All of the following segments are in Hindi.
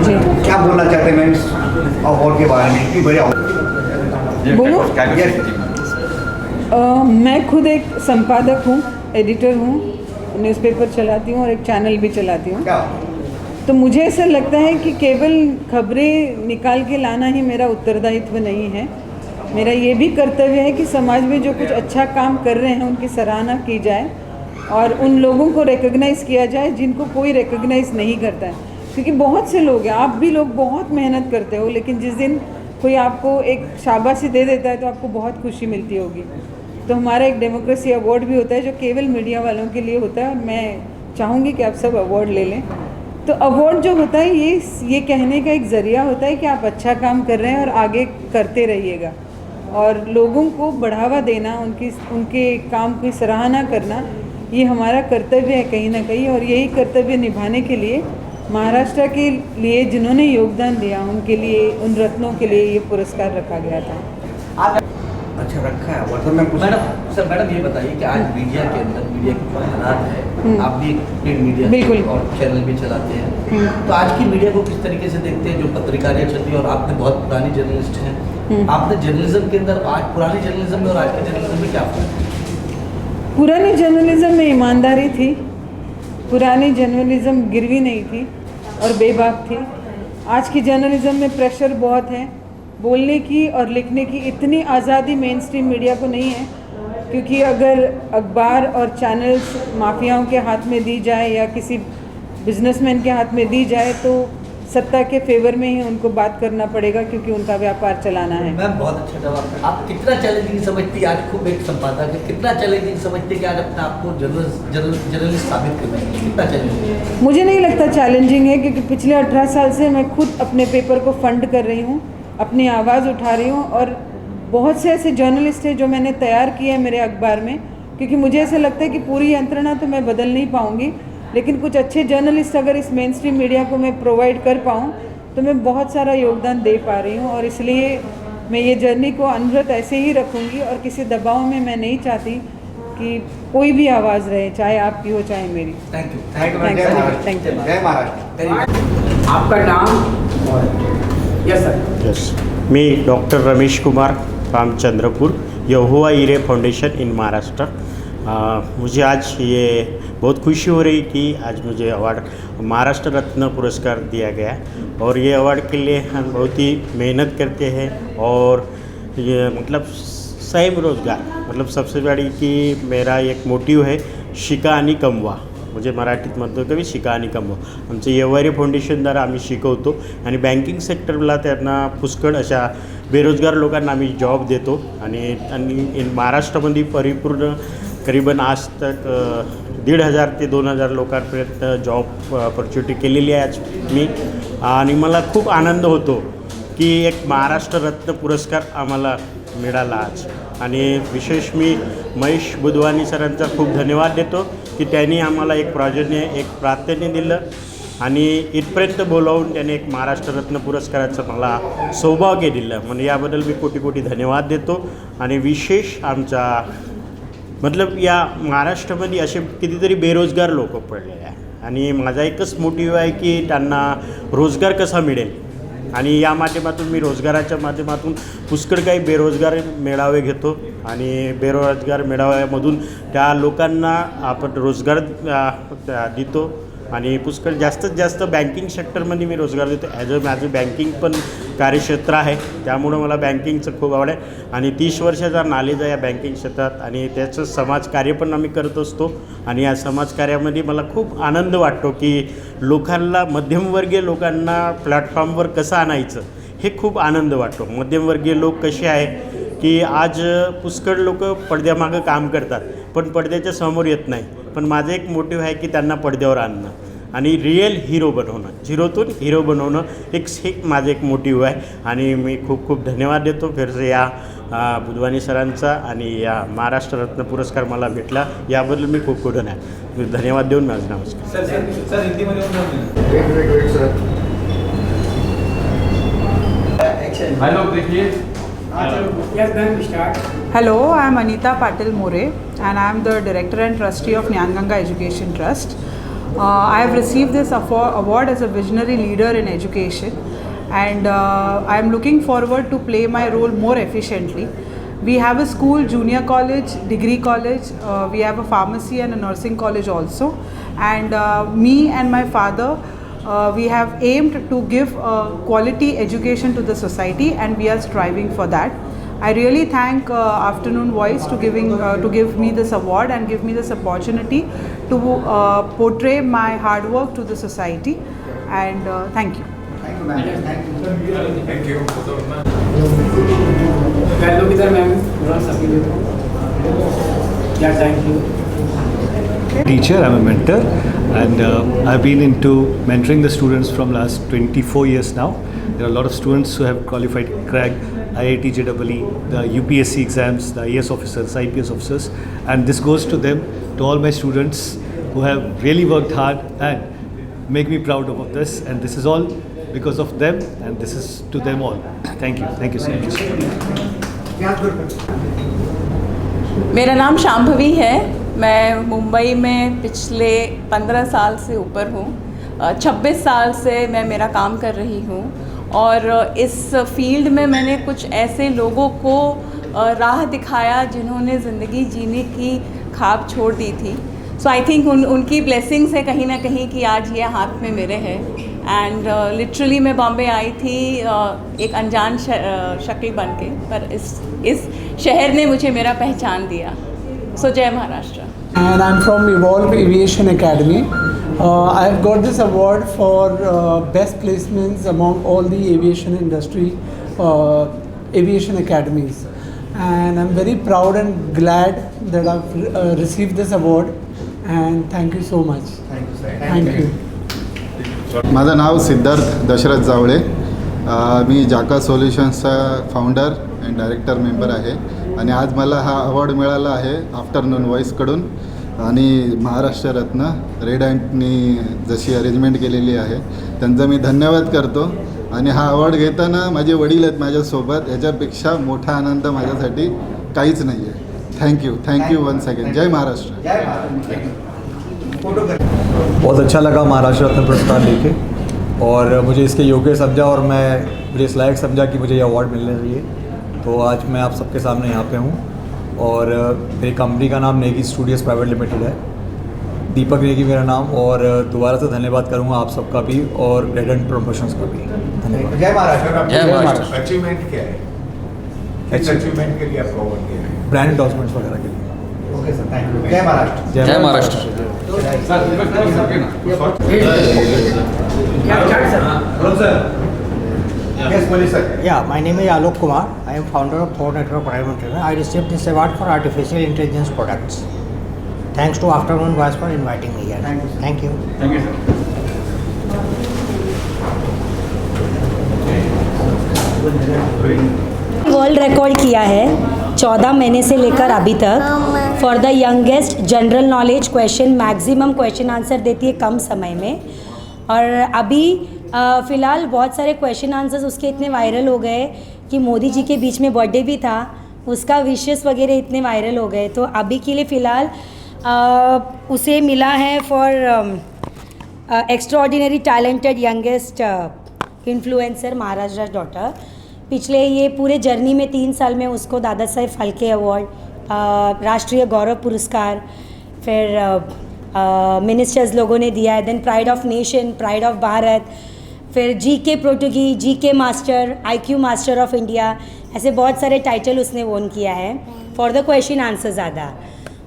जी क्या बोलना चाहते हैं मैम इस अवार्ड के बारे में, इतनी बड़ी अवार्ड? बोलो। मैं खुद एक संपादक हूँ, एडिटर हूँ, न्यूज़पेपर चलाती हूँ और एक चैनल भी चलाती हूँ। क्या तो मुझे ऐसा लगता है कि केवल खबरें निकाल के लाना ही मेरा उत्तरदायित्व नहीं है। मेरा ये भी कर्तव्य है कि समाज में जो कुछ अच्छा काम कर रहे हैं उनकी सराहना की जाए और उन लोगों को रिकॉग्नाइज़ किया जाए जिनको कोई रिकॉग्नाइज़ नहीं करता है। क्योंकि बहुत से लोग हैं, आप भी लोग बहुत मेहनत करते हो, लेकिन जिस दिन कोई आपको एक शाबाशी दे देता है तो आपको बहुत खुशी मिलती होगी। तो हमारा एक डेमोक्रेसी अवार्ड भी होता है जो केवल मीडिया वालों के लिए होता है और मैं चाहूँगी कि आप सब अवार्ड ले लें। तो अवार्ड जो होता है ये कहने का एक ज़रिया होता है कि आप अच्छा काम कर रहे हैं और आगे करते रहिएगा, और लोगों को बढ़ावा देना, उनके काम की सराहना करना, ये हमारा कर्तव्य है कहीं ना कहीं। और यही कर्तव्य निभाने के लिए महाराष्ट्र के लिए जिन्होंने योगदान दिया उनके लिए, उन रत्नों के लिए ये पुरस्कार रखा गया था। अच्छा रखा है मतलब मैं मैडम ये बताइए कि आज मीडिया के अंदर मीडिया की जो हालात है, आप भी प्रिंट मीडिया बिल्कुल और चैनल भी चलाते हैं, तो आज की मीडिया को किस तरीके से देखते हैं? जो पत्रकारिता चलती है, और आपने बहुत पुरानी जर्नलिस्ट हैं, आपने जर्नलिज्म के अंदर आज पुरानी जर्नलिज्म में और आज के जर्नलिज्म में क्या फर्क है? पुरानी जर्नलिज्म में ईमानदारी थी, पुरानी जर्नलिज्म गिरवी नहीं थी और बेबाक थी। आज की जर्नलिज्म में प्रेशर बहुत है, बोलने की और लिखने की इतनी आज़ादी मेन स्ट्रीम मीडिया को नहीं है, क्योंकि अगर अखबार और चैनल्स माफियाओं के हाथ में दी जाए या किसी बिजनेसमैन के हाथ में दी जाए तो सत्ता के फेवर में ही उनको बात करना पड़ेगा, क्योंकि उनका व्यापार चलाना है। मैम बहुत अच्छा जवाब। आप कितना चैलेंजिंग समझती है, आज खूब एक संपादक है, कितना चैलेंजिंग समझती है कि आज अपने आप को जर्नलिस्ट साबित करना है? कितना चैलेंजिंग? मुझे नहीं लगता चैलेंजिंग है, क्योंकि पिछले 18 साल से मैं खुद अपने पेपर को फंड कर रही हूँ, अपनी आवाज़ उठा रही हूँ, और बहुत से ऐसे जर्नलिस्ट हैं जो मैंने तैयार किए हैं मेरे अखबार में, क्योंकि मुझे ऐसा लगता है कि पूरी यंत्रणा तो मैं बदल नहीं पाऊँगी, लेकिन कुछ अच्छे जर्नलिस्ट अगर इस मेन स्ट्रीम मीडिया को मैं प्रोवाइड कर पाऊँ तो मैं बहुत सारा योगदान दे पा रही हूँ। और इसलिए मैं ये जर्नी को अनवरत ऐसे ही रखूँगी और किसी दबाव में मैं नहीं चाहती कि कोई भी आवाज़ रहे, चाहे आपकी हो चाहे मेरी। Thank you. Thank you. जय महाराष्ट्र। आपका नाम? Yes sir. यस, मी डॉक्टर रमेश कुमार फ्रॉम चंद्रपुर, यहोवा ईरे फाउंडेशन इन महाराष्ट्र। मुझे आज ये बहुत खुशी हो रही कि आज मुझे अवार्ड महाराष्ट्र रत्न पुरस्कार दिया गया, और ये अवार्ड के लिए हम बहुत ही मेहनत करते हैं, और ये मतलब स्वयं रोजगार, मतलब सबसे बड़ी कि मेरा एक मोटिव है शिका आणि कमवा, म्हणजे मराठीत म्हणतो की शिका आणि कमवा। आमचं यवारी फाउंडेशनद्वारा आम्ही शिकवतो आणि बँकिंग सेक्टरला त्यांना पुष्कळ अशा बेरोजगार लोकांना आम्ही जॉब देतो, आणि महाराष्ट्रामध्ये परिपूर्ण करीबन आज तक 1500 ते 2000 लोकांपर्यंत जॉब ऑपॉर्च्युनिटी केलेली आहे आज मी, आणि मला खूप आनंद होतो की एक महाराष्ट्र रत्न पुरस्कार आम्हाला मिळाला आज। आणि विशेष मी महेश बुधवानी सरांचा खूप धन्यवाद देतो की त्यांनी आम्हाला एक प्राधान्य दिलं आणि इथपर्यंत बोलावून त्याने एक महाराष्ट्र रत्न पुरस्काराचं मला सौभाग्य दिलं, म्हणजे याबद्दल मी कोटी कोटी धन्यवाद देतो। आणि विशेष आमचा मतलब या महाराष्ट्रामध्ये असे कितीतरी बेरोजगार लोक पडलेले आहे, आणि माझा एकच मोटिव्ह आहे की त्यांना रोजगार कसा मिळेल, आणि या माध्यमातून मी रोजगाराच्या माध्यमातून पुष्कळ काही बेरोजगार मेळावे घेतो, आणि बेरोजगार मेळाव्यामधून त्या लोकांना आपण रोजगार देतो, आणि पुष्कळ जास्तीत जास्त बँकिंग सेक्टरमध्ये मी रोजगार देतो। माझं बँकिंग पण कार्यक्षेत्र आहे, त्यामुळं मला बँकिंगचं खूप आवड आहे, आणि 30 वर्षाचा नॉलेज आहे या बँकिंग क्षेत्रात, आणि त्याचं समाजकार्य पण आम्ही करत असतो। आणि या समाजकार्यामध्ये मला खूप आनंद वाटतो की लोकांना, मध्यमवर्गीय लोकांना प्लॅटफॉर्मवर कसं आणायचं हे खूप आनंद वाटतो। मध्यमवर्गीय लोक कसे आहे की आज पुष्कळ लोक पडद्यामागं काम करतात पण पडद्याच्या समोर येत नाही, पण माझं एक मोटिव्ह आहे की त्यांना पडद्यावर आणणं आणि रिअल हिरो बनवणं, झिरोतून हिरो बनवणं एक माझं एक मोटिव्ह आहे। आणि मी खूप खूप धन्यवाद देतो फिरसे या बुधवानी सरांचा, आणि या महाराष्ट्र रत्न पुरस्कार मला भेटला याबद्दल मी खूप खूप धन्यवाद देऊन माझं नमस्कार। सर हिंदीमध्ये हेलो देखिए। Hello, I am Anita Patil More and I am the Director and Trustee of Nyan Ganga Education Trust. I have received this award as a visionary leader in education, and I am looking forward to play my role more efficiently. We have a school, junior college, degree college, we have a pharmacy and a nursing college also, and me and my father, we have aimed to give quality education to the society, and we are striving for that. I really thank Afternoon Voice to give me this award and give me this opportunity to portray my hard work to the society, and thank you. Thank you, ma'am. Thank you. कर लो किधर मैम पूरा सभी देखो या thank you Teacher, I'm a mentor, and I've been into mentoring the students from last 24 years now. There are a lot of students who have qualified, cracked IIT JEE, the UPSC exams, the IAS officers, IPS officers, and this goes to them, to all my students who have really worked hard and make me proud of this, and this is all because of them, and this is to them all. Thank you so much. मेरा नाम शांभवी है। मैं मुंबई में पिछले 15 साल से ऊपर हूँ। 26 साल से मैं मेरा काम कर रही हूँ, और इस फील्ड में मैंने कुछ ऐसे लोगों को राह दिखाया जिन्होंने ज़िंदगी जीने की ख्वाब छोड़ दी थी। सो आई थिंक उनकी ब्लेसिंग्स है कहीं ना कहीं कि आज ये हाथ में मेरे है। एंड लिटरली मैं बॉम्बे आई थी एक अनजान शक्ल बन के, पर इस शहर ने मुझे मेरा पहचान दिया। सो जय Maharashtra. And I'm from Evolve Aviation Academy. I've got this award for best placements among all the aviation industry, aviation academies. And I'm very proud and glad that I've received this award. And thank you so much. Thank you, sir. Thank you. माझं नाव सिद्धार्थ दशरथ जावळे. मी जाका सोल्युशन्सचा फाउंडर अँड डायरेक्टर मेंबर आहे, आणि आज मला हा अवॉर्ड मिळाला आहे आफ्टरनून व्हॉईसकडून, आणि महाराष्ट्र रत्न रेड अँटनी जशी अरेंजमेंट केलेली आहे त्यांचा मी धन्यवाद करतो. आणि हा अवॉर्ड घेताना माझे वडील आहेत माझ्यासोबत, याच्यापेक्षा मोठा आनंद माझ्यासाठी काहीच नाही आहे. Thank you once again. जय महाराष्ट्र. बहुत अच्छा लगा महाराष्ट्र रत्न पुरस्कार लेके, और मुझे इसके योग्य समझा, और मुझे इस लायक समझा कि मुझे ये अवार्ड मिलना चाहिए। तो आज मैं आप सबके सामने यहाँ पे हूँ, और मेरी कंपनी का नाम नेगी स्टूडियोज प्राइवेट लिमिटेड है, दीपक नेगी मेरा नाम। और दोबारा से धन्यवाद करूँगा आप सबका भी, और रेड एंड प्रमोशंस का भी धन्यवाद। जय महाराष्ट्र. जय महाराष्ट्र. अचीवमेंट क्या है? अचीवमेंट के लिए आपको अवार्ड किया है? ब्रांड एंडोर्समेंट्स वगैरह के लिए। Okay sir, thank you. जय महाराष्ट्र. जय Maharashtra. Yes, please, sir. Yeah, my name is Alok Kumar. I am founder of Thor Network Private Limited. I received this award for artificial intelligence products. Thanks to Afternoon Voice for inviting me here. Thank you, sir. Thank you. Thank you, sir. World record किया है 14 महीने से लेकर अभी तक for the youngest general knowledge question, maximum question answer देती है कम समय में। और अभी फ़िलहाल बहुत सारे क्वेश्चन आंसर्स उसके इतने वायरल हो गए कि मोदी जी के बीच में बर्थडे भी था, उसका विशेस वगैरह इतने वायरल हो गए। तो अभी के लिए फ़िलहाल उसे मिला है for extraordinary talented youngest influencer Maharashtra daughter. पिछले ये पूरे जर्नी में 3 साल में उसको दादा साहेब फाल्के अवार्ड, राष्ट्रीय गौरव पुरस्कार, फिर मिनिस्टर्स लोगों ने दिया है, then pride of nation, pride of Bharat, फिर GK prodigy, GK master, IQ master of India, ऐसे बहुत सारे टाइटल उसने वोन किया है फॉर द क्वेश्चन आंसर ज़्यादा।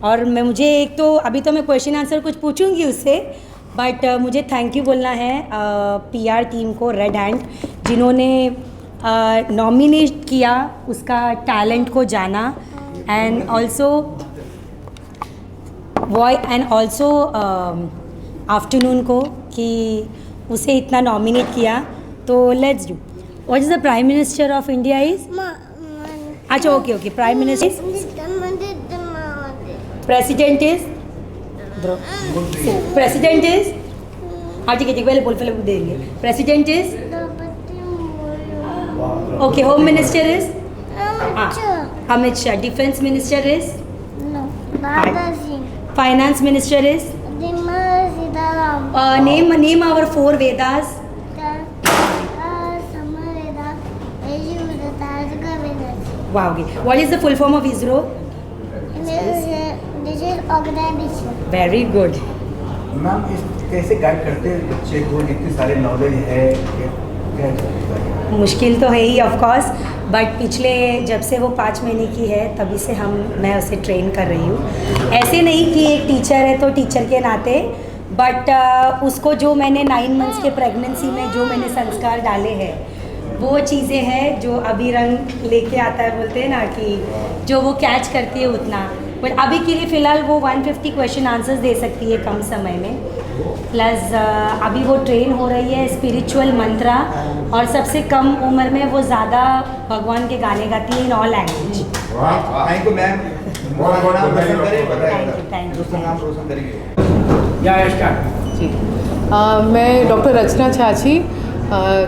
और मुझे एक तो अभी तो मैं क्वेश्चन आंसर कुछ पूछूंगी उससे, बट मुझे थैंक यू बोलना है पीआर टीम को, रेड हैंड, जिन्होंने नॉमिनेट किया, उसका टैलेंट को जाना, एंड ऑल्सो आफ्टरनून को कि उसे इतना नॉमिनेट किया। तो let's do. What is the prime minister of India is? अच्छा, okay, prime minister president is हाँ ठीक है, पहले पहले देंगे। President is okay, home minister is Amit Shah, defence minister is finance minister is Name our 4 Vedas. Wow. What is the full form of ISRO? This is organization. Very good. Ma'am इस कैसे गाइड करते हैं बच्चे को, इतनी सारे नॉलेज है, मुश्किल तो है ही ऑफ कोर्स, बट पिछले जब से वो 5 महीने की है तभी से मैं उसे ट्रेन कर रही हूँ। ऐसे नहीं कि एक टीचर है तो टीचर के नाते, बट उसको जो मैंने 9 मंथ्स के प्रेगनेंसी में जो मैंने संस्कार डाले हैं वो चीज़ें हैं जो अभी रंग लेके आता है, बोलते हैं ना कि जो वो कैच करती है उतना। बट अभी के लिए फ़िलहाल वो 150 क्वेश्चन आंसर्स दे सकती है कम समय में, प्लस अभी वो ट्रेन हो रही है स्पिरिचुअल मंत्रा, और सबसे कम उम्र में वो ज़्यादा भगवान के गाने गाती है in all language. Thank you ma'am. Thank you. मैं doctor Rachna Chhachhi,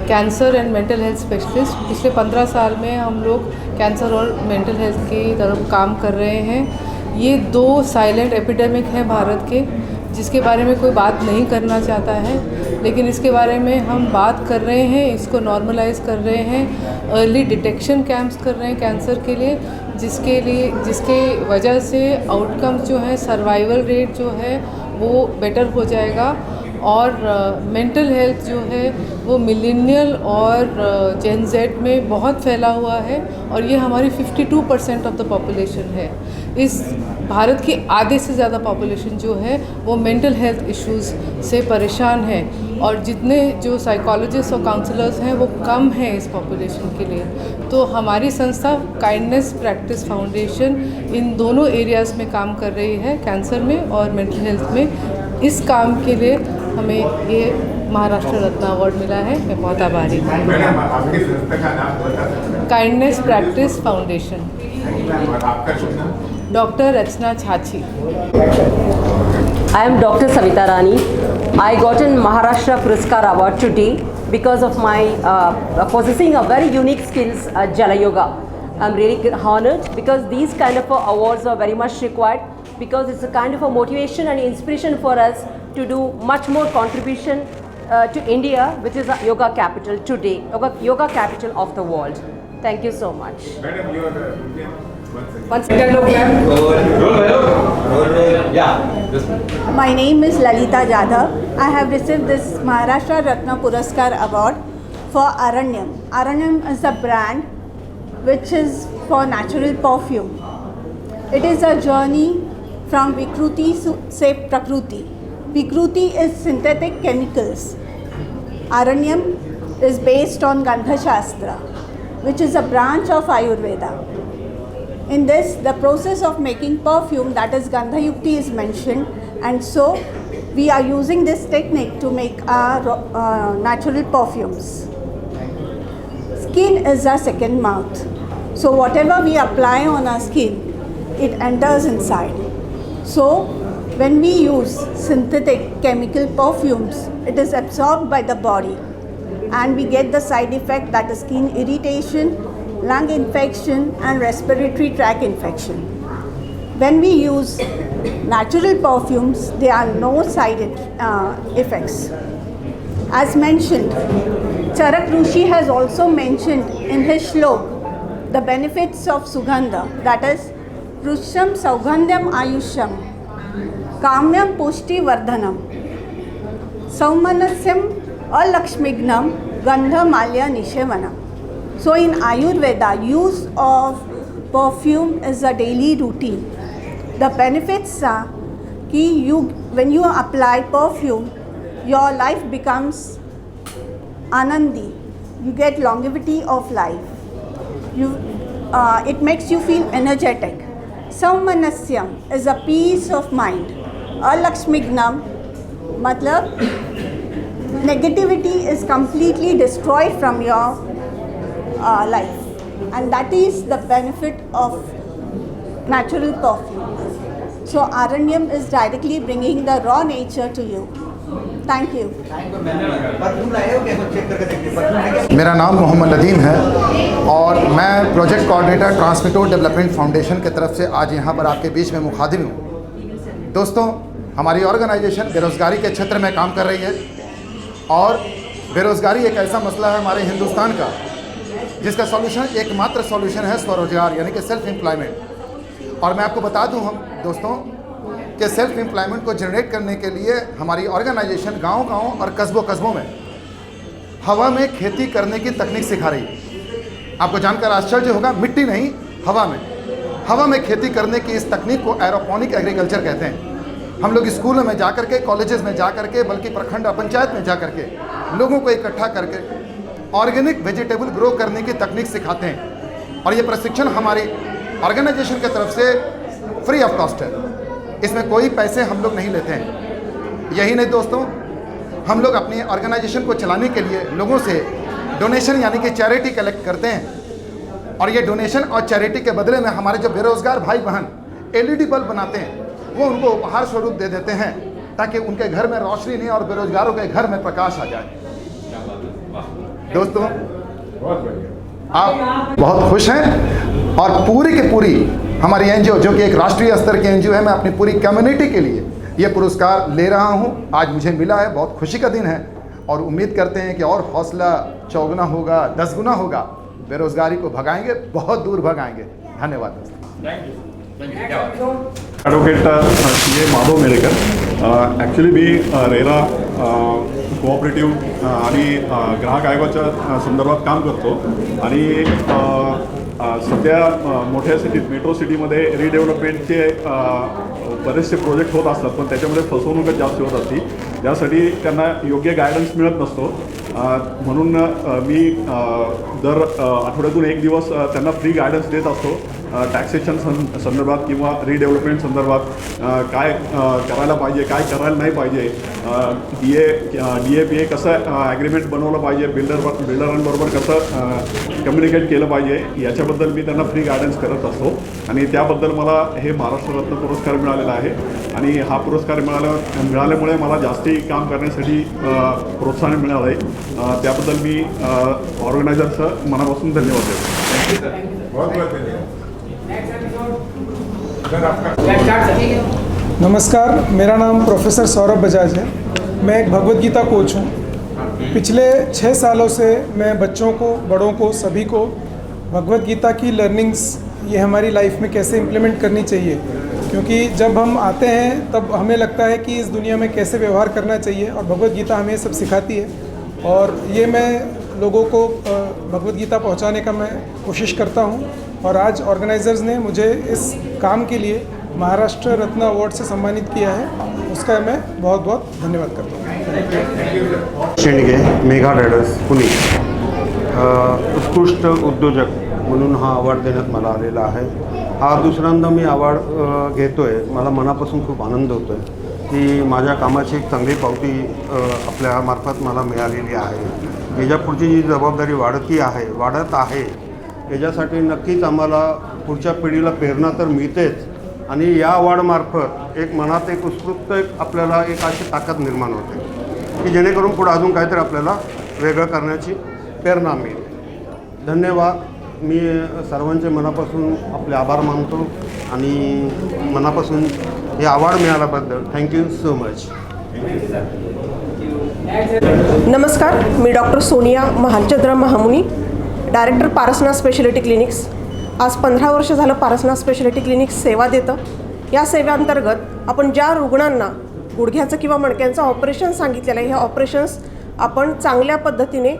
cancer and mental health specialist. पिछले 15 साल में हम लोग कैंसर और मेंटल हेल्थ की तरफ काम कर रहे हैं। ये 2 साइलेंट एपिडेमिक हैं भारत के, जिसके बारे में कोई बात नहीं करना चाहता है, लेकिन इसके बारे में हम बात कर रहे हैं, इसको नॉर्मलाइज कर रहे हैं, अर्ली डिटेक्शन कैंप्स कर रहे हैं कैंसर के लिए, जिसके वजह से आउटकम्स जो है, सर्वाइवल रेट जो है वो बेटर हो जाएगा। और मेंटल हेल्थ जो है वो मिलेनियल और जेन जेड में बहुत फैला हुआ है, और ये हमारी 52% ऑफ द पॉपुलेशन है। इस भारत की आधे से ज़्यादा पॉपुलेशन जो है वो मेंटल हेल्थ इश्यूज़ से परेशान है, और जितने जो साइकोलॉजिस्ट और काउंसलर्स हैं वो कम हैं इस पॉपुलेशन के लिए। तो हमारी संस्था काइंडनेस प्रैक्टिस फाउंडेशन इन दोनों एरियाज़ में काम कर रही है, कैंसर में और मेंटल हेल्थ में। इस काम के लिए हमें ये महाराष्ट्र रत्न अवार्ड मिला है, मैं बहुत आभारी हूँ। Kindness practice foundation, doctor Rachna Chhachhi. I am Dr. Savita Rani. I got an Maharashtra Puraskar Award today because of my possessing a very unique skills at Jala Yoga. I'm really honored because these kind of awards are very much required, because it's a kind of a motivation and inspiration for us to do much more contribution to India, which is a yoga capital today, yoga capital of the world. Thank you so much. Madam, you are My name is Lalita Jadhav. I have received this Maharashtra Ratna Puraskar Award for Aranyam. Aranyam is a brand which is for natural perfume. It is a journey from Vikruti se Prakruti. Vikruti is synthetic chemicals. Aranyam is based on Gandha Shastra, which is a branch of Ayurveda. In this, the process of making perfume, that is Gandha Yukti, is mentioned, and so we are using this technique to make our natural perfumes. Skin is our second mouth. So whatever we apply on our skin, it enters inside. So when we use synthetic chemical perfumes, it is absorbed by the body, and we get the side effect, that is skin irritation, lung infection and respiratory tract infection. When we use natural perfumes, there are no side effects. As mentioned, Charak Rishi has also mentioned in his shlok the benefits of Sugandha, that is Rusham Saugandhyam Ayusham Kamyam Pushti Vardhanam Saumanasyam Alakshmignam Gandha Malya Nishevanam. So in Ayurveda, use of perfume is a daily routine. The benefits are कि when you apply perfume, your life becomes anandi. You get longevity of life. It makes you feel energetic. Saumanasyam is a peace of mind. Alakshmignam matlab negativity is completely destroyed from your life, and that is the benefit of natural perfume. So Aranyam is directly bringing the raw nature to you. Thank you. मेरा नाम मोहम्मद नदीम है और मैं प्रोजेक्ट कोऑर्डिनेटर ट्रांसमिटो डेवलपमेंट फाउंडेशन की तरफ से आज यहाँ पर आपके बीच में मुखातिब हूँ। दोस्तों, हमारी ऑर्गेनाइजेशन बेरोज़गारी के क्षेत्र में काम कर रही है और बेरोज़गारी एक ऐसा मसला है हमारे हिंदुस्तान का जिसका सॉल्यूशन एकमात्र सॉल्यूशन है स्वरोजगार यानी कि सेल्फ एम्प्लॉयमेंट। और मैं आपको बता दूं हम दोस्तों कि सेल्फ एम्प्लॉयमेंट को जनरेट करने के लिए हमारी ऑर्गेनाइजेशन गांव-गांव और कस्बों में हवा में खेती करने की तकनीक सिखा रही है। आपको जानकर आश्चर्य होगा, मिट्टी नहीं हवा में खेती करने की इस तकनीक को एरोपोनिक एग्रीकल्चर कहते हैं। हम लोग स्कूलों में जा करके, कॉलेजेस में जा करके, बल्कि प्रखंड पंचायत में जा करके लोगों को इकट्ठा करके ऑर्गेनिक वेजिटेबल ग्रो करने की तकनीक सिखाते हैं और ये प्रशिक्षण हमारी ऑर्गेनाइजेशन की तरफ से फ्री ऑफ कॉस्ट है। इसमें कोई पैसे हम लोग नहीं लेते हैं। यही नहीं दोस्तों, हम लोग अपनी ऑर्गेनाइजेशन को चलाने के लिए लोगों से डोनेशन यानी कि चैरिटी कलेक्ट करते हैं और ये डोनेशन और चैरिटी के बदले में हमारे जो बेरोज़गार भाई बहन LED बल्ब बनाते हैं वो उनको उपहार स्वरूप दे देते हैं ताकि उनके घर में रोशनी नहीं और बेरोजगारों के घर में प्रकाश आ जाए। दोस्तों आप बहुत खुश हैं और पूरी की पूरी हमारी NGO जो कि एक राष्ट्रीय स्तर की NGO है, मैं अपनी पूरी कम्युनिटी के लिए ये पुरस्कार ले रहा हूँ। आज मुझे मिला है, बहुत खुशी का दिन है और उम्मीद करते हैं कि और हौसला 4 गुना होगा, 10 गुना होगा, बेरोजगारी को भगाएंगे, बहुत दूर भगाएंगे। धन्यवाद दोस्तों। Advocate CA Madhav Merekar, actually मी रेरा कोऑपरेटिव्ह आणि ग्राहक आयोगाच्या संदर्भात काम करतो आणि सध्या मोठ्या सिटीत मेट्रो सिटीमध्ये रिडेव्हलपमेंटचे बरेचसे प्रोजेक्ट होत असतात पण त्याच्यामध्ये फसवणूकच जास्त होत असते, त्यासाठी त्यांना योग्य गायडन्स मिळत नसतो। म्हणून मी दर आठवड्यातून 1 दिवस त्यांना फ्री गायडन्स देत असतो टॅक्सेशन संदर्भात किंवा रिडेव्हलपमेंट संदर्भात काय करायला पाहिजे, काय करायला नाही पाहिजे, DA कसं ॲग्रीमेंट बनवलं पाहिजे, बिल्डरांबरोबर कसं कम्युनिकेट केलं पाहिजे याच्याबद्दल मी त्यांना फ्री गायडन्स करत असतो आणि त्याबद्दल मला हे महाराष्ट्र रत्न पुरस्कार मिळालेला आहे आणि हा पुरस्कार मिळाल्यामुळे मला जास्ती काम करण्यासाठी प्रोत्साहन मिळालं आहे। त्याबद्दल मी ऑर्गनायझरचं मनापासून धन्यवाद देतो। नमस्कार, मेरा नाम प्रोफेसर सौरभ बजाज है। मैं एक भगवद गीता कोच हूँ। पिछले 6 सालों से मैं बच्चों को, बड़ों को, सभी को भगवद गीता की लर्निंग्स ये हमारी लाइफ में कैसे इम्प्लीमेंट करनी चाहिए, क्योंकि जब हम आते हैं तब हमें लगता है कि इस दुनिया में कैसे व्यवहार करना चाहिए और भगवद गीता हमें सब सिखाती है और ये मैं लोगों को भगवद गीता पहुंचाने का मैं कोशिश करता हूं और आज ऑर्गेनाइजर्स ने मुझे इस काम के लिए महाराष्ट्र रत्न अवार्ड से सम्मानित किया है, उसका मैं बहुत बहुत धन्यवाद करता हूँ। शेंडगे, मेघा ट्रेडर्स, पुणे। उत्कृष्ट उद्योजक म्हणून हा अवॉर्ड देण्यात मला आलेला आहे। हा दुसऱ्यांदा मी अवॉर्ड घेतो आहे। मला मनापासून खूप आनंद होतो आहे की माझ्या कामाची एक चांगली पावती आपल्यामार्फत मला मिळालेली आहे। याच्या पुढची जी जबाबदारी वाढत आहे याच्यासाठी नक्कीच आम्हाला पुढच्या पिढीला प्रेरणा तर मिळतेच आणि या अवॉर्डमार्फत एक मनात एक उत्स्फूर्त आपल्याला एक अशी ताकद निर्माण होते की जेणेकरून पुढे अजून काहीतरी आपल्याला वेगळं करण्याची प्रेरणा मिळते। धन्यवाद। मी सर्वांचे मनापासून आपले आभार मानतो आणि मनापासून हे अवॉर्ड मिळाल्याबद्दल थँक्यू सो मच। नमस्कार, मी doctor Sonia Mahalchandra Mahamuni, director Parasnath speciality clinics. आज 15 वर्ष झालं पारसनाथ स्पेशलिटी क्लिनिक्स सेवा देतं। या सेवेअंतर्गत आपण ज्या रुग्णांना गुडघ्याचं किंवा मणक्यांचं ऑपरेशन सांगितलेलं आहे, हे ऑपरेशन्स आपण चांगल्या पद्धतीने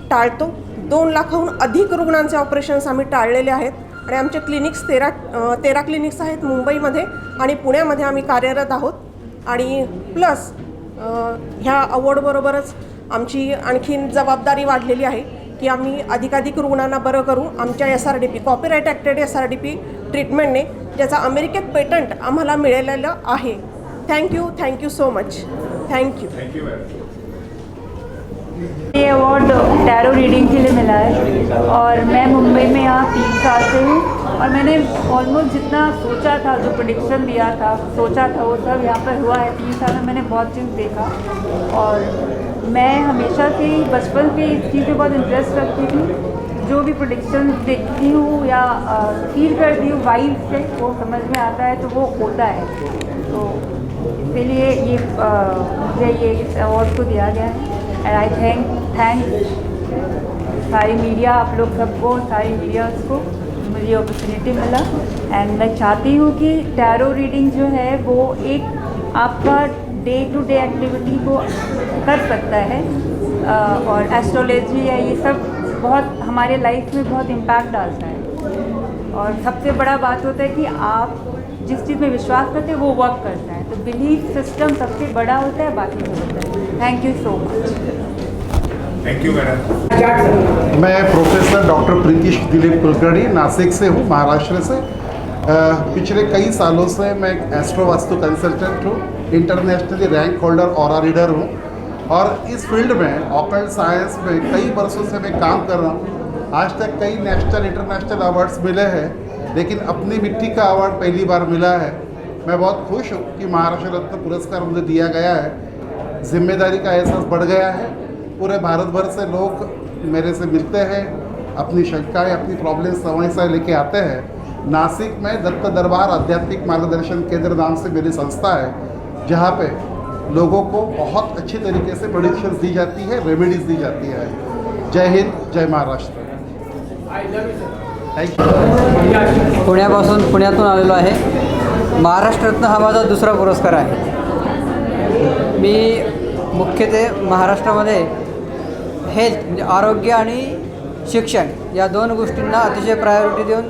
टाळतो। 2 लाखाहून अधिक रुग्णांचे ऑपरेशन्स आम्ही टाळलेले आहेत आणि आमचे क्लिनिक्स 13 क्लिनिक्स आहेत मुंबईमध्ये आणि पुण्यामध्ये आम्ही कार्यरत आहोत। आणि प्लस ह्या अवॉर्डबरोबरच आमची आणखीन जबाबदारी वाढलेली आहे की आम्ही अधिकाधिक रुग्णांना बरं करू। आमच्या SRDP कॉपीराइट ॲक्टेड SRDP ट्रीटमेंटने ज्याचा अमेरिकेत पेटंट आम्हाला मिळालेलं आहे। Thank you so much. थँक्यू। ये अवार्ड टैरो रीडिंग के लिए मिला है और मैं मुंबई में यहाँ 3 साल से हूँ और मैंने ऑलमोस्ट जितना सोचा था, जो प्रेडिक्शन दिया था, सोचा था, वो सब यहाँ पर हुआ है। 3 साल में मैंने बहुत चीज़ देखा और मैं हमेशा से बचपन से इस चीज़ में बहुत इंटरेस्ट रखती थी। जो भी प्रेडिक्शन देखती हूँ या फील करती हूँ वाइब से, वो समझ में आता है तो वो होता है। तो के लिए ये मुझे ये इस अवार्ड को दिया गया है। एंड आई थैंक सारी मीडिया, आप लोग सबको, सारी मीडियाज़ को मुझे अपॉर्चुनिटी मिला। एंड मैं चाहती हूँ कि टैरो रीडिंग जो है वो एक आपका डे टू डे एक्टिविटी को कर सकता है, और एस्ट्रोलॉजी है ये सब बहुत हमारे लाइफ में बहुत इम्पैक्ट डालता है। और सबसे बड़ा बात होता है कि आप जिस चीज़ में विश्वास करते हैं वो वर्क करता है, तो बिलीफ सिस्टम सबसे बड़ा होता है, बाकी सब होता है। Thank you so much. Thank you madam. मैं प्रोफेसर डॉक्टर प्रीतिश दिलीप कुलकर्णी नासिक से हूँ, महाराष्ट्र से। पिछले कई सालों से मैं एक एस्ट्रो वास्तु कंसल्टेंट हूँ, internationally rank holder aura reader हूँ, और इस फील्ड में ऑकल्ट साइंस में कई वर्षों से मैं काम कर रहा हूँ। आज तक कई नेशनल इंटरनेशनल अवार्ड्स मिले हैं, लेकिन अपनी मिट्टी का अवार्ड पहली बार मिला है। मैं बहुत खुश हूँ कि महाराष्ट्र रत्न पुरस्कार मुझे दिया गया है। जिम्मेदारी का एहसास बढ़ गया है। पूरे भारत भर से लोग मेरे से मिलते हैं, अपनी शंकाएँ, अपनी प्रॉब्लम समस्याएं लेके आते हैं। नासिक में दत्त दरबार आध्यात्मिक मार्गदर्शन केंद्र नाम से मेरी संस्था है, जहाँ पे लोगों को बहुत अच्छी तरीके से प्रेडिक्शंस दी जाती है, रेमेडीज दी जाती है। जय हिंद, जय महाराष्ट्र। पुण्यातून आलेलो आहे। महाराष्ट्र रत्न हा माझा दुसरा पुरस्कार आहे। मी मुख्यतः महाराष्ट्रामध्ये हेल्थ म्हणजे आरोग्य आणि शिक्षण या दोन गोष्टींना अतिशय प्रायोरिटी देऊन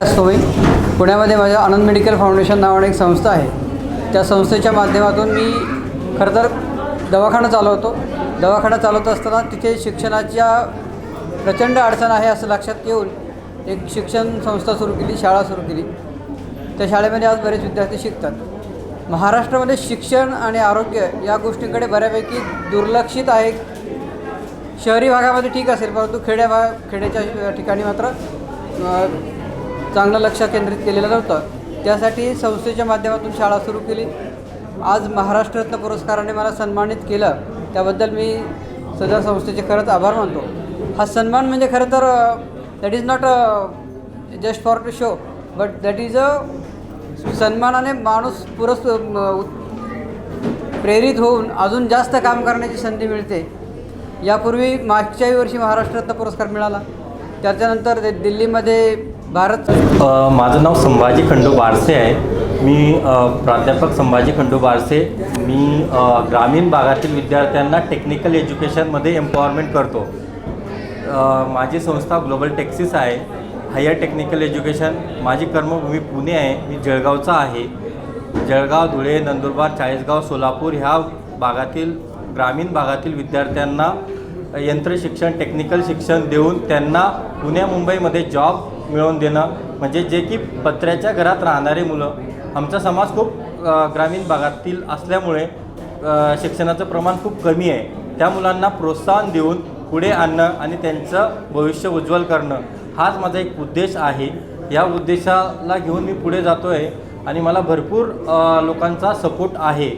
असतो मी। पुण्यामध्ये माझ्या आनंद मेडिकल फाउंडेशन नावाने एक संस्था आहे। त्या संस्थेच्या माध्यमातून मी खरं तर दवाखाना चालवतो। दवाखाना चालवत असताना तिथे शिक्षणाच्या प्रचंड अडचण आहे असं लक्षात येऊन एक शिक्षण संस्था सुरू केली, शाळा सुरू केली। त्या शाळेमध्ये आज बरेच विद्यार्थी शिकतात। महाराष्ट्रामध्ये शिक्षण आणि आरोग्य या गोष्टींकडे बऱ्यापैकी दुर्लक्षित आहे। शहरी भागामध्ये ठीक असेल, परंतु खेड्याच्या ठिकाणी मात्र चांगलं लक्ष केंद्रित केलेलं नव्हतं। त्यासाठी संस्थेच्या माध्यमातून शाळा सुरू केली। आज महाराष्ट्र रत्न पुरस्काराने मला सन्मानित केलं, त्याबद्दल मी सदर संस्थेचे खरंच आभार मानतो। हा सन्मान म्हणजे खरं तर that is not just for to show, but that is a सन्मानाने माणूस प्रेरित होऊन अजून जास्त काम करण्याची संधी मिळते। यापूर्वी मागच्याही वर्षी महाराष्ट्र रत्न पुरस्कार मिळाला, त्याच्यानंतर दिल्लीमध्ये भारत। माझं नाव संभाजी खंडू बारसे आहे। मी प्राध्यापक संभाजी खंडू बारसे। मी ग्रामीण भागातील विद्यार्थ्यांना टेक्निकल एज्युकेशनमध्ये एम्पॉवरमेंट करतो। माझी संस्था ग्लोबल टेक्सिस आहे, हायर टेक्निकल एज्युकेशन। माझी कर्मभूमी पुणे आहे, मी जळगावचा आहे। जळगाव, धुळे, नंदुरबार, चाळीसगाव, सोलापूर ह्या भागातील ग्रामीण भागातील विद्यार्थ्यांना यंत्रशिक्षण, टेक्निकल शिक्षण देऊन त्यांना पुण्या मुंबईमध्ये जॉब मिळवून देणं, म्हणजे जे की पत्र्याच्या घरात राहणारे मुलं। आमचा समाज खूप ग्रामीण भागातील असल्यामुळे शिक्षणाचं प्रमाण खूप कमी आहे। त्या मुलांना प्रोत्साहन देऊन पुढे आणणं आणि त्यांचं भविष्य उज्ज्वल करणं हाच माझा एक उद्देश आहे। या उद्देशाला घेऊन मी पुढे जातो आहे आणि मला भरपूर लोकांचा सपोर्ट आहे।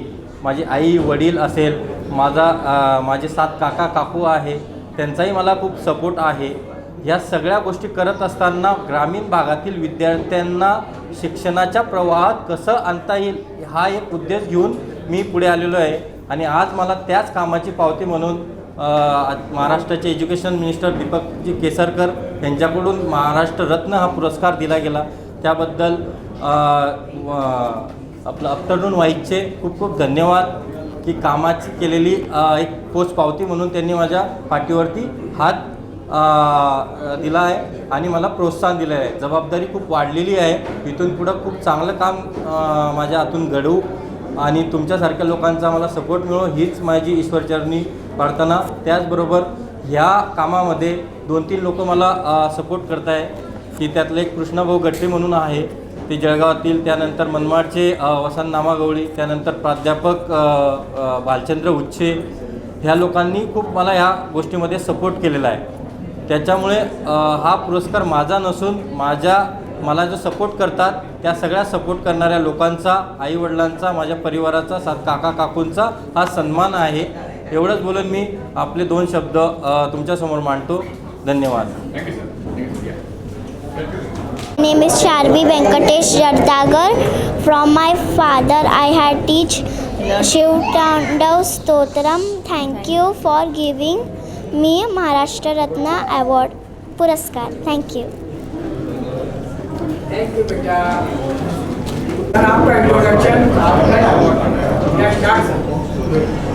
माझी आई वडील असेल, माझे 7 काका काकू आहे, त्यांचाही मला खूप सपोर्ट आहे। ह्या सगळ्या गोष्टी करत असताना ग्रामीण भागातील विद्यार्थ्यांना शिक्षणाच्या प्रवाहात कसं आणता येईल हा एक उद्देश घेऊन मी पुढे आलेलो आहे। आणि आज मला त्याच कामाची पावती म्हणून महाराष्ट्राचे एज्युकेशन मिनिस्टर दीपकजी केसरकर यांच्याकडून महाराष्ट्र रत्न हा पुरस्कार दिला गेला। त्याबद्दल आपलं आफ्टरनून वाईजचे खूप खूप धन्यवाद की कामाची केलेली एक पोच पावती म्हणून त्यांनी माझ्या पाठीवरती हात दिला आहे आणि मला प्रोत्साहन दिलं आहे। जबाबदारी खूप वाढलेली आहे। इथून पुढं खूप चांगलं काम माझ्या हातून घडवू आणि तुमच्यासारख्या लोकांचा मला सपोर्ट मिळो हीच माझी ईश्वरचरणी प्रार्थना। त्याचबरोबर ह्या कामामध्ये 2-3 लोक मला सपोर्ट करत आहे की त्यातलं एक कृष्णाभाऊ गट्टे म्हणून आहे, ते जळगावातील। त्यानंतर मनमाडचे वसंत नामागवळी, त्यानंतर प्राध्यापक भालचंद्र उच्छे, ह्या लोकांनी खूप मला ह्या गोष्टीमध्ये सपोर्ट केलेला आहे। त्याच्यामुळे हा पुरस्कार माझा नसून मला जो सपोर्ट करतात त्या सगळ्या सपोर्ट करणाऱ्या लोकांचा, आईवडिलांचा, माझ्या परिवाराचा, 7 काका काकूंचा हा सन्मान आहे। एवढंच बोलून मी आपले 2 शब्द तुमच्यासमोर मांडतो। धन्यवाद। name is Sharvi Venkatesh Jardagar. From my father I had teach Shiv Tandav Stotram. Thank you for giving me Maharashtra Ratna Award Puraskar. Thank you.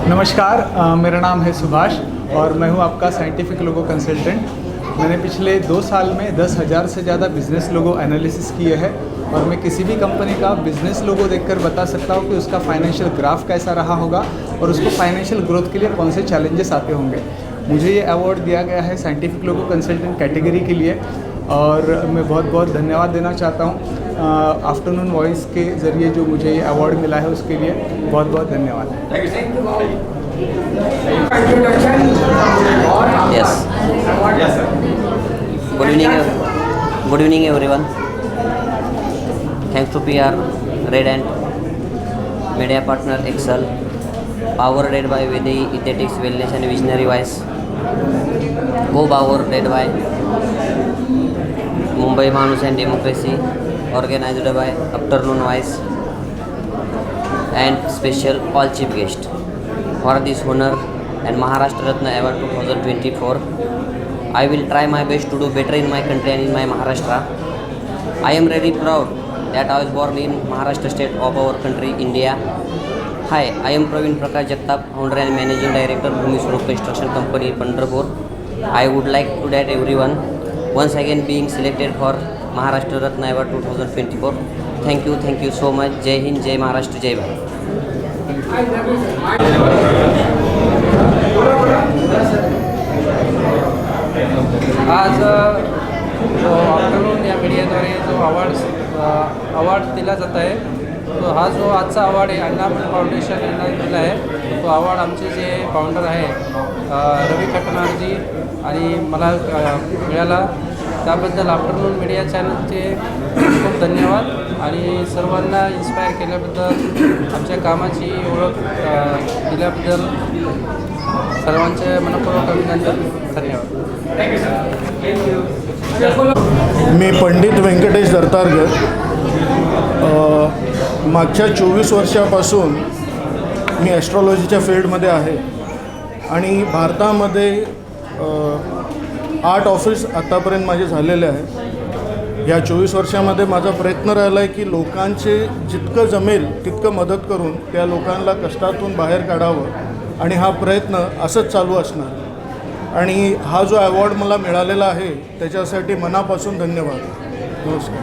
नमस्कार, मेरा नाम है सुभाष और मैं हूं आपका साइंटिफिक लोगो कंसल्टेंट। मैंने पिछले 2 साल में 10,000 से ज़्यादा बिज़नेस लोगो एनालिसिस किए हैं और मैं किसी भी कंपनी का बिज़नेस लोगो देखकर बता सकता हूं कि उसका फाइनेंशियल ग्राफ कैसा रहा होगा और उसको फाइनेंशियल ग्रोथ के लिए कौन से चैलेंजेस आते होंगे। मुझे ये अवार्ड दिया गया है साइंटिफिक लोगो कंसल्टेंट कैटेगरी के लिए और मैं बहुत बहुत धन्यवाद देना चाहता हूँ आफ्टरनून वॉइस के ज़रिए जो मुझे ये अवार्ड मिला है उसके लिए बहुत बहुत धन्यवाद। Good evening everyone. Thanks to PR, Red Ant, Media Partner Excel, powered by Vedi Ethics, Wellness and Visionary Wise, Go powered by Mumbai Manus and Democracy, organized by Afternoon Wise, and special all chief guest for this honor and Maharashtra Ratna Award 2024. I will try my best to do better in my country and in my Maharashtra. I am very proud that I was born in Maharashtra state of our country, India. Hi, I am Praveen Prakash Jagtap, founder and managing director Bhumi Swarup Construction Company, Pandharpur. I would like to thank everyone once again being selected for Maharashtra Ratna Award 2024. Thank you so much. Jai Hind, Jai Maharashtra, Jai Bharat. आज जो आफ्टरनून या मीडियाद्वारे जो अवार्ड दिला जात आहे तो हा जो आजचा अवार्ड आहे एंडामेंट फाउंडेशन यांना दिला आहे। तो अवार्ड आमचे जे फाउंडर आहे रवी खटनारजी आणि मला मिळाला त्याबद्दल आफ्टरनून मीडिया चॅनलचे खूप धन्यवाद आणि सर्वांना इन्स्पायर केल्याबद्दल आमच्या कामाची ओळख दिल्याबद्दल सर्वांचे मनपूर्वक अभिनंदन। धन्यवाद। मी पंडित व्यंकटेश दर्तारकर मागच्या 24 वर्षापासून मी ॲस्ट्रॉलॉजीच्या फील्डमध्ये आहे आणि भारतामध्ये 8 ऑफिस आत्तापर्यंत माझे झालेले आहे। या 24 वर्षामध्ये माझा प्रयत्न राहिला आहे की लोकांचे जितकं जमेल तितकं मदत करून त्या लोकांना कष्टातून बाहेर काढावं आणि हा प्रयत्न असंच चालू असणार आणि हा जो अवॉर्ड मला मिळालेला आहे त्याच्यासाठी मनापासून धन्यवाद। नमस्कार।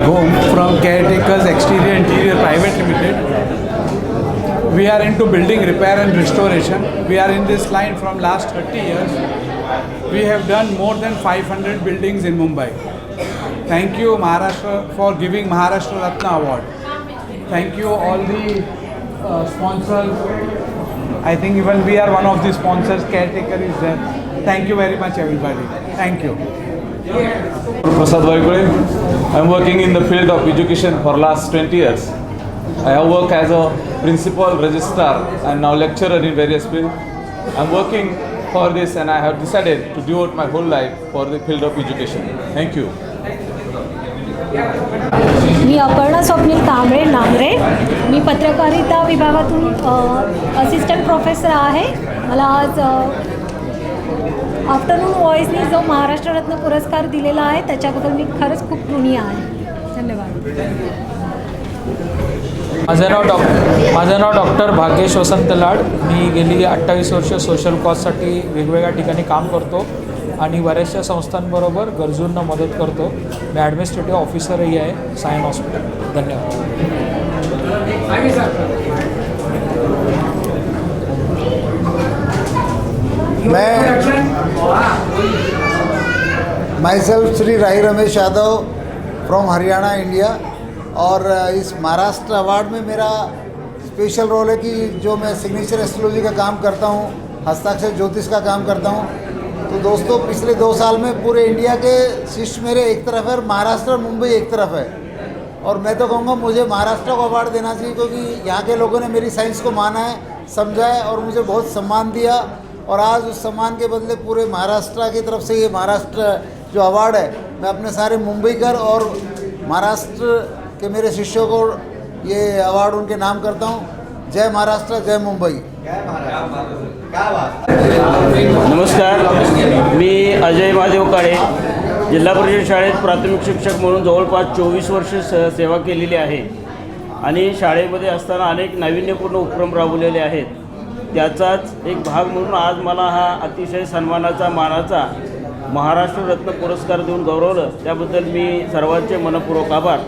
Home from Caretakers Exterior Interior Private Limited. We are into building repair and restoration. We are in this line from last 30 years. We have done more than 500 buildings in Mumbai. Thank you Maharashtra for giving Maharashtra Ratna Award. Thank you all the sponsors. I think even we are one of the sponsors. Caretaker is there. Thank you very much everybody. Thank you. Prasad Vaigule. I am working in the field of education for last 20 years. I have worked as a principal, registrar and now lecturer in various fields. I am working for this and I have decided to devote my whole life for the field of education. Thank you. मी अपर्णा स्वप्नील कांबळे नांगरे। मी पत्रकारिता विभागातून असिस्टंट प्रोफेसर आहे। मला आज आफ्टरनून वॉइसनी जो महाराष्ट्र रत्न पुरस्कार दिलेला आहे त्याच्याबद्दल मी खरंच खूप ऋणी आहे। धन्यवाद। माझं नाव डॉक्टर भाग्येश वसंत लाड। मी गेली 28 वर्ष सोशल कॉजसाठी वेगवेगळ्या ठिकाणी काम करतो आणि बऱ्याचशा संस्थांबरोबर गरजूंना मदत करतो। मी ॲडमिनिस्ट्रेटिव्ह ऑफिसरही आहे सायन हॉस्पिटल। धन्यवाद। मैं self Shri Rahi Ramesh Yadav from Haryana India और इस महाराष्ट्र अवार्ड में मेरा स्पेशल रोल है कि जो मैं सिग्नेचर एस्ट्रोलॉजी का काम करता हूँ, हस्ताक्षर ज्योतिष का काम करता हूँ। तो दोस्तों पिछले 2 साल में पूरे इंडिया के शिष्य मेरे एक तरफ है और महाराष्ट्र और मुंबई एक तरफ है और मैं तो कहूँगा मुझे महाराष्ट्र को अवार्ड देना चाहिए क्योंकि यहाँ के लोगों ने मेरी साइंस को माना है, समझा है और मुझे बहुत सम्मान दिया और आज उस सम्मान के बदले पूरे महाराष्ट्र की तरफ से ये महाराष्ट्र जो अवार्ड है, मैं अपने सारे मुंबईकर और महाराष्ट्र के मेरे शिष्यों को ये अवार्ड उनके नाम करता हूँ। जय महाराष्ट्र, जय मुंबई। नमस्कार, मी अजय महादेव काळे, जिल्हा परिषद शाळेत प्राथमिक शिक्षक म्हणून जवळपास 24 वर्ष सेवा केलेली आहे आणि शाळेमध्ये असताना अनेक नाविन्यपूर्ण उपक्रम राबवलेले आहेत। त्याचाच एक भाग म्हणून आज मला हा अतिशय सन्मानाचा मानाचा महाराष्ट्र रत्न पुरस्कार देऊन गौरवलं, त्याबद्दल मी सर्वांचे मनपूर्वक आभार।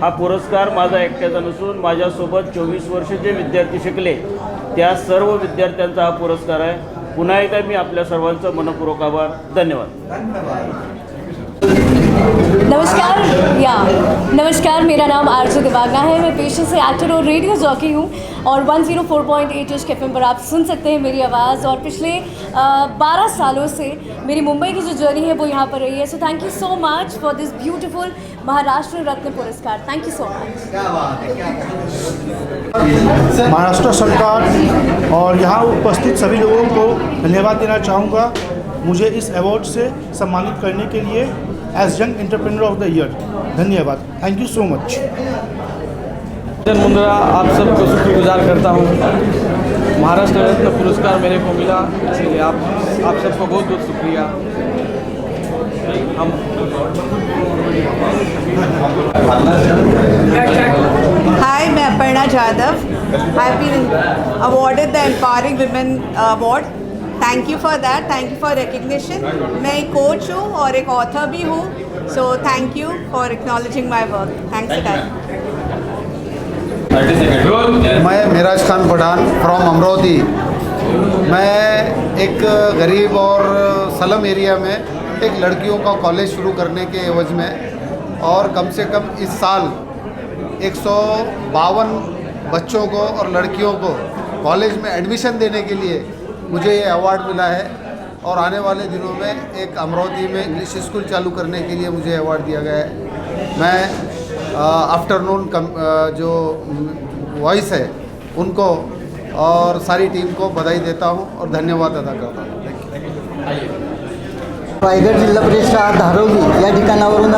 हा पुरस्कार माझा एकट्याचा नसून माझ्यासोबत 24 वर्ष जे विद्यार्थी शिकले त्या सर्व विद्यार्थ्यांचा हा पुरस्कार आहे। पुन्हा एकदा मी आपल्या सर्वांचं मनपूर्वक आभार। धन्यवाद। नमस्कार, मेरा नाम आरजू दिवागा है। मैं पेशे से एक्टर और रेडियो जॉकी हूँ और 104.8 इश्क FM पर आप सुन सकते हैं मेरी आवाज़। और पिछले 12 सालों से मेरी मुंबई की जो जर्नी है वो यहाँ पर रही है। So thank you so much for this beautiful Maharashtra Ratna Puraskar. Thank you so much. Maharashtra सरकार और यहाँ उपस्थित सभी लोगों को धन्यवाद देना चाहूँगा मुझे इस अवार्ड से सम्मानित करने के लिए as young entrepreneur of the year. धन्यवाद, थैंक यू सो मच। मुंद्रा आप सबको शुक्रगुजार करता हूँ। महाराष्ट्र रत्न पुरस्कार मेरे को मिला, इसलिए आप सबको बहुत बहुत शुक्रिया। Hi, मैं Aparna Jadhav. I have been awarded the empowering women award. Thank you for that, thank you for recognition. मैं एक कोच हूँ और एक ऑथर भी हूँ, so thank you for acknowledging my work. Thanks again. मैं मिराज खान पठान फ्रॉम अमरावती। मैं एक गरीब और स्लम एरिया में एक लड़कियों का कॉलेज शुरू करने के एवज में और कम से कम इस साल 152 बच्चों को और लड़कियों को कॉलेज में एडमिशन देने के लिए मुझे ये अवार्ड मिला है। और आने वाले दिनों में एक अमरावती में इंग्लिश स्कूल चालू करने के लिए मुझे अवार्ड दिया गया है। मैं आफ्टरनून जो वॉइस है उनको और सारी टीम को बधाई देता हूँ और धन्यवाद अदा करता हूँ। रायगड जिल्हा परिषद धारवली या ठिकाणावरून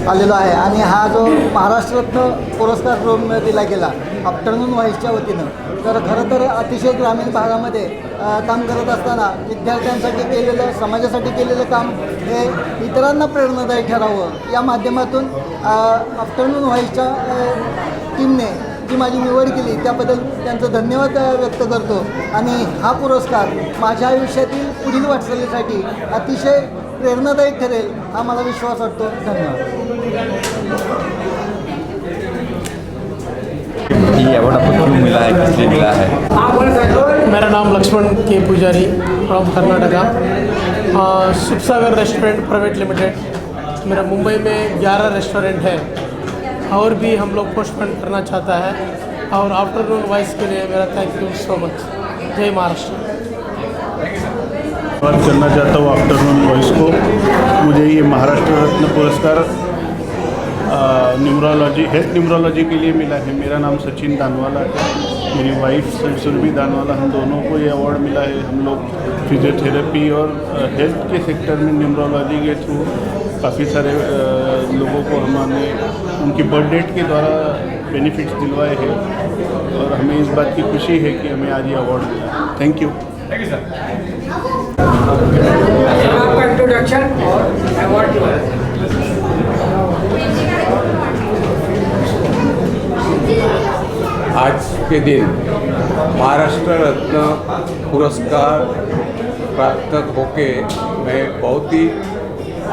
आलेलो आहे आणि हा जो महाराष्ट्र रत्न पुरस्कार जो दिला गेला आफ्टरनून व्हॉइसच्या वतीनं, तर खरं तर अतिशय ग्रामीण भागामध्ये काम करत असताना विद्यार्थ्यांसाठी केलेलं, समाजासाठी केलेलं काम हे इतरांना प्रेरणादायी ठरावं या माध्यमातून आफ्टरनून व्हॉइसच्या टीमने जी माझी निवड केली त्याबद्दल त्यांचं धन्यवाद व्यक्त करतो। आणि हा पुरस्कार माझ्या आयुष्यातील पुढील वाटचालीसाठी अतिशय प्रेरणादायी ठरेल हा मला विश्वास वाटतो। धन्यवाद। ये अवार्ड आपको क्यों मिला है, किसलिए मिला है? मेरा नाम लक्ष्मण के पुजारी from Karnataka. Sukhsagar restaurant private limited, मेरा मुंबई में 11 रेस्टोरेंट है और भी हम लोग पोस्टपोन करना चाहता है। और आफ्टरनून वॉइस के लिए मेरा थैंक यू सो मच। जय महाराष्ट्र। धन्यवाद करना चाहता हूँ आफ्टरनून वॉइस को। मुझे ये महाराष्ट्र रत्न पुरस्कार न्यूमरोलॉजी, हेल्थ न्यूमरोलॉजी के लिए मिला है। मेरा नाम सचिन दानवाला है, मेरी वाइफ सुरभि दानवाला, हम दोनों को ये अवार्ड मिला है। हम लोग फिजियोथेरेपी और हेल्थ के सेक्टर में न्यूमरोलॉजी के थ्रू काफ़ी सारे लोगों को हमने उनकी बर्थ डेट के द्वारा बेनिफिट्स दिलवाए हैं और हमें इस बात की खुशी है कि हमें आज ये अवार्ड मिला। Thank you. Thank you sir. आपका इंट्रोडक्शन और अवार्ड आज के दिन महाराष्ट्र रत्न पुरस्कार प्राप्त होके मैं बहुत ही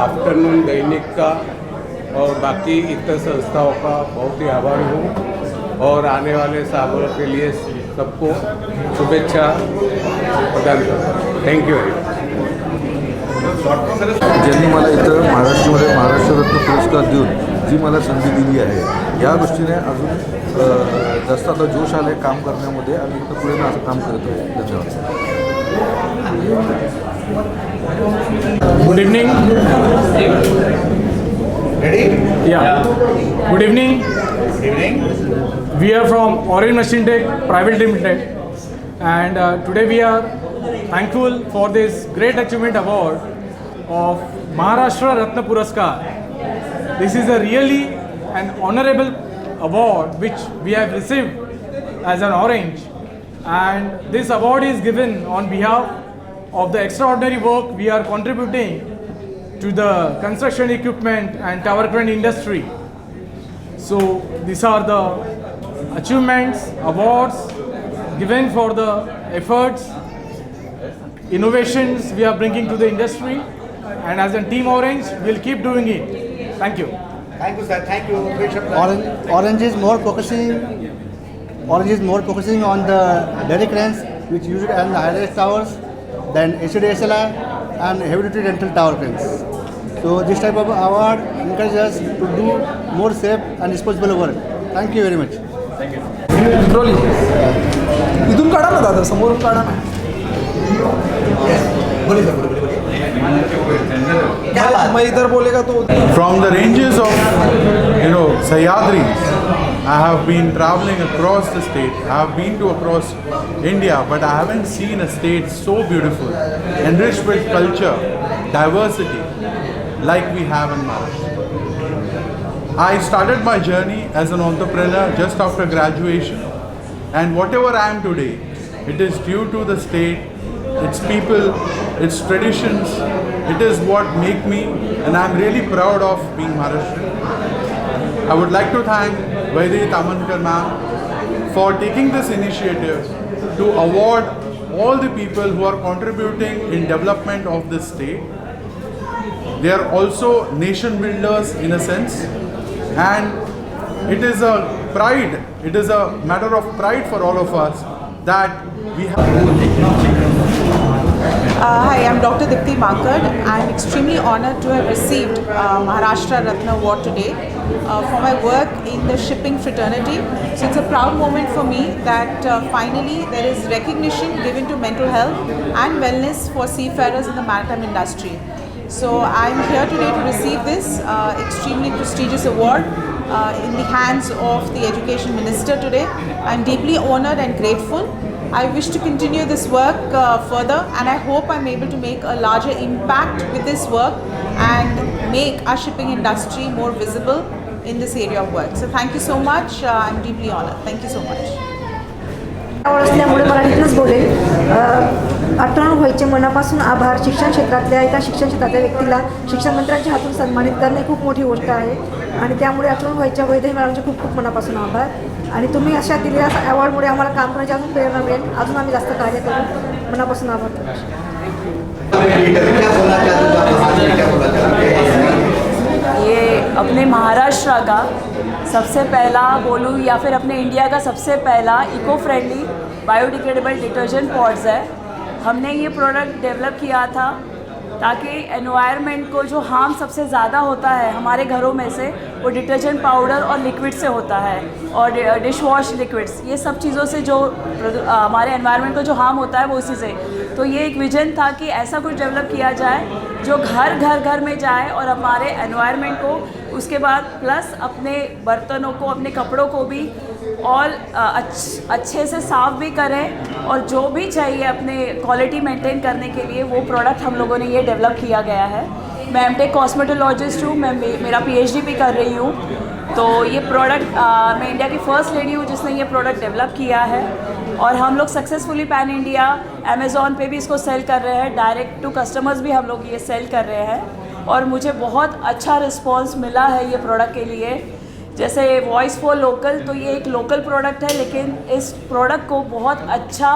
आफ्टरनून दैनिक का और बाकी इतर संस्थाओं का बहुत ही आभारी हूँ और आने वाले सालों के लिए सबको शुभेच्छा प्रदान करता हूँ। Thank you very much. ज्यांनी मला इथं महाराष्ट्रामध्ये महाराष्ट्र रत्न पुरस्कार देऊन जी मला संधी दिली आहे, या दृष्टीने अजून जास्त आता जोश आले काम करण्यामध्ये आणि इथं पुढे असं काम करत आहे। धन्यवाद। Good evening. Good evening. We are from Orange Machine Tech Private Limited, and today we are thankful for this great achievement award of Maharashtra Ratna Puraskar. This is a really an honorable award which we have received as an Orange, and this award is given on behalf of the extraordinary work we are contributing to the construction equipment and tower crane industry. So these are the achievements, awards given for the efforts, innovations we are bringing to the industry, and as a Team Orange, we'll keep doing it. Thank you. Thank you, sir. Thank you. Orange is more focusing on the derrick cranes, which usually and the high-rise towers, than HDSLI and heavy-duty rental tower cranes. So this type of award encourages us to do more safe and responsible work. Thank you very much. Thank you. इथून काढा ना दादा, समोरून काढा ना. मैं इधर बोलेगा तो. From the ranges of, Sahyadris, I have been traveling across the state. I have been to across India, but I haven't seen a state so beautiful, enriched with culture, diversity, like we have in Maharashtra. I started my journey as an entrepreneur just after graduation, and whatever I am today, it is due to the state, its people, its traditions. It is what make me, and I am really proud of being Maharashtrian. I would like to thank Vaidehi Tamankar ma'am for taking this initiative to award all the people who are contributing in development of this state. They are also nation builders in a sense, and it is a pride, it is a matter of pride for all of us that we have. Hi, I'm Dr. Dipti Makad. I'm extremely honored to have received Maharashtra Ratna Award today for my work in the shipping fraternity. So it's a proud moment for me that finally there is recognition given to mental health and wellness for seafarers in the maritime industry. So I'm here today to receive this extremely prestigious award in the hands of the Education Minister today. I'm deeply honored and grateful. I wish to continue this work further, and I hope I'm able to make a larger impact with this work and make our shipping industry more visible in this area of work. So thank you so much. I'm deeply honored. Thank you so much. आवड असल्यामुळे मराठीतूनच बोलेल. अटळ व्हायचे मनापासून आभार. शिक्षण क्षेत्रातल्या एका शिक्षण क्षेत्रातल्या व्यक्तीला शिक्षण मंत्र्यांच्या हातून सन्मानित करणे खूप मोठी गोष्ट आहे, आणि त्यामुळे अटळ व्हायच्या वैदेही मॅडमचे खूप खूप मनापासून आभार. आणि तुम्ही अशा दिलेल्या अवॉर्डमुळे आम्हाला काम करण्याची अजून प्रेरणा मिळेल, अजून आम्ही जास्त कार्य करू. मनापासून आभार. ये अपने महाराष्ट्र का सबसे पहला बोलूँ या फिर अपने इंडिया का सबसे पहला eco friendly biodegradable detergent pods है. हमने ये प्रोडक्ट डेवलप किया था ताकि एनवायरनमेंट को जो हार्म सबसे ज़्यादा होता है हमारे घरों में से, वो डिटर्जेंट पाउडर और लिक्विड से होता है, और डिश वॉश लिक्विड्स, ये सब चीज़ों से जो हमारे एनवायरनमेंट को जो हार्म होता है वो उसी से. तो ये एक विजन था कि ऐसा कुछ डेवलप किया जाए जो घर में जाए और हमारे एनवायरनमेंट को, उसके बाद प्लस अपने बर्तनों को, अपने कपड़ों को भी और अच्छे से साफ़ भी करें, और जो भी चाहिए अपने क्वालिटी मेंटेन करने के लिए वो प्रोडक्ट हम लोगों ने ये डेवलप किया गया है. मैं एमटेक कॉस्मेटोलॉजिस्ट हूँ, मैं मेरा पीएचडी भी कर रही हूँ. तो ये प्रोडक्ट मैं इंडिया की फ़र्स्ट लेडी हूँ जिसने ये प्रोडक्ट डेवलप किया है, और हम लोग सक्सेसफुली पैन इंडिया अमेज़ॉन पे भी इसको सेल कर रहे हैं, डायरेक्ट टू कस्टमर्स भी हम लोग ये सेल कर रहे हैं, और मुझे बहुत अच्छा रिस्पॉन्स मिला है ये प्रोडक्ट के लिए. जैसे वॉइस फॉर लोकल, तो ये एक लोकल प्रोडक्ट है, लेकिन इस प्रोडक्ट को बहुत अच्छा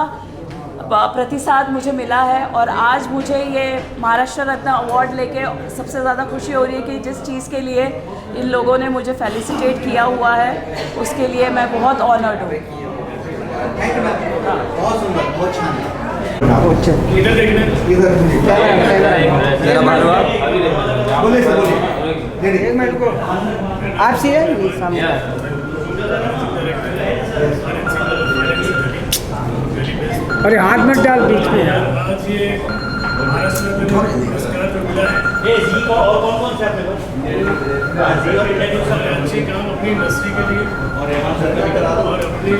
प्रतिसाद मुझे मिला है, और आज मुझे ये महाराष्ट्र रत्न अवार्ड लेके सबसे ज़्यादा खुशी हो रही है कि जिस चीज़ के लिए इन लोगों ने मुझे फेलिसिटेट किया हुआ है उसके लिए मैं बहुत ऑनर्ड हूँ. आप सीरियस अरे हाथ मत डाल बीच में. अच्छे काम अपनी इंडस्ट्री के लिए और अपनी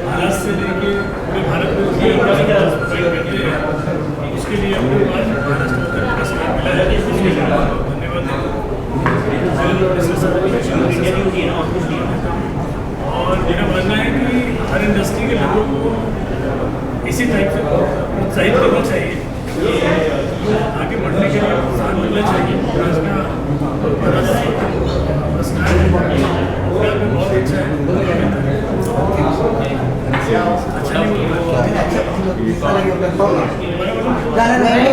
भारत से लेके पूरे भारत में करते हैं उसके लिए हमको आज महाराष्ट्र उत्तर पुरस्कार मिला है। उसके लिए धन्यवाद। और मेरा मानना है कि हर इंडस्ट्री के लोगों को इसी टाइप से प्रोत्साहित करना चाहिए, आगे बढ़ने के लिए प्रोत्साहन मिलना चाहिए। आज का पुरस्कार है बहुत अच्छा है, अच्छा नहीं